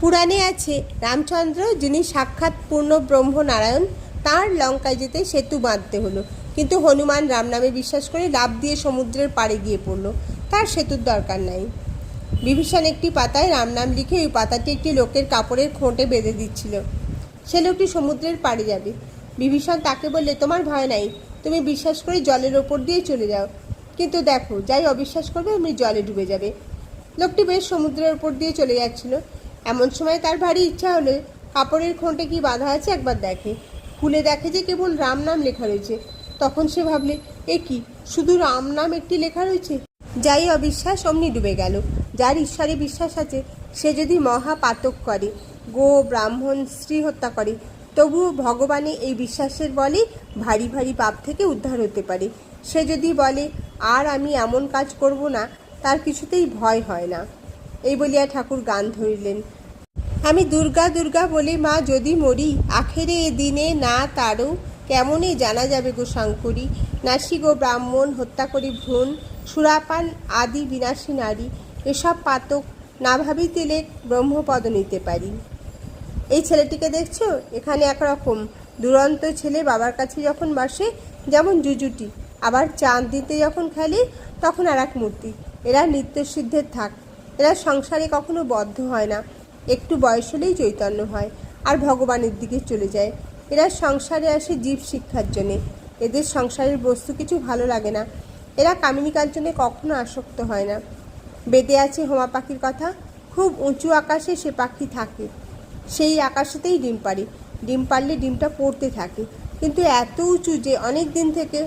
পুরাণে আছে রামচন্দ্র, যিনি সাক্ষাৎ পূর্ণ ব্রহ্ম নারায়ণ, তাঁর লঙ্কায় যেতে সেতু বাঁধতে হলো, কিন্তু হনুমান রাম নামে বিশ্বাস করে লাফ দিয়ে সমুদ্রের পাড়ে গিয়ে পড়ল। তার সেতুর দরকার নাই। বিভীষণ একটি পাতায় রাম নাম লিখে ওই পাতাটি একটি লোকের কাপড়ের খোঁটে বেঁধে দিচ্ছিল। সে লোকটি সমুদ্রের পাড়ে যাবে। বিভীষণ তাকে বললে, তোমার ভয় নাই, তুমি বিশ্বাস করে জলের ওপর দিয়ে চলে যাও, কিন্তু দেখো যাই অবিশ্বাস করবে অমনি জলে ডুবে যাবে। লোকটি বেশ সমুদ্রের ওপর দিয়ে চলে যাচ্ছিল। এমন সময় তার ভারী ইচ্ছা হলো কাপড়ের খোঁটে কি বাঁধা আছে একবার দেখে। খুলে দেখে যে কেবল রাম নাম লেখা রয়েছে। তখন সে ভাবলে, এ কি, শুধু রাম নাম একটি লেখা রয়েছে? যাই অবিশ্বাস অমনি ডুবে গেল। যার ঈশ্বরে বিশ্বাস আছে সে যদি মহাপাতক করে, গো ব্রাহ্মণ স্ত্রী হত্যা করে, তবুও ভগবানে এই বিশ্বাসের বলে ভারী ভারী পাপ থেকে উদ্ধার হতে পারে। সে যদি বলে আর আমি এমন কাজ করব না, তার কিছুতেই ভয় হয় না। এই বলিয়া ঠাকুর গান ধরিলেন, আমি দুর্গা দুর্গা বলে মা যদি মরি, আখেরে এ দিনে না তারও কেমনে জানা যাবে গো শঙ্করী। নাসি গো ব্রাহ্মণ হত্যা করি ভ্রূণ, সুরাপান আদি বিনাশী নারী, এসব পাতক না ভাবিতেলে ব্রহ্মপদ নিতে পারি। এই ছেলেটিকে দেখছো, এখানে একরকম দুরন্ত ছেলে বাবার কাছে যখন বসে যেমন জুজুটি, আবার চাঁদ দিতে যখন খেলে তখন আর এক মূর্তি। এরা নিত্যসিদ্ধের থাক। এরা সংসারে কখনো বদ্ধ হয় না, একটু বয়স হলেই চৈতন্য হয় আর ভগবানের দিকে চলে যায়। এরা সংসারে আসে জীব শিক্ষার জন্যে। এদের সংসারের বস্তু কিছু ভালো লাগে না। এরা কামিনী কাঞ্চনে কখনো আসক্ত হয় না। বেদে আছে হোমা পাখির কথা, খুব উঁচু আকাশে সে পাখি থাকে, সেই আকাশেতেই ডিম পাড়ে। ডিম পাড়লে ডিমটা পড়তে থাকে, কিন্তু এত উঁচু যে অনেক দিন থেকে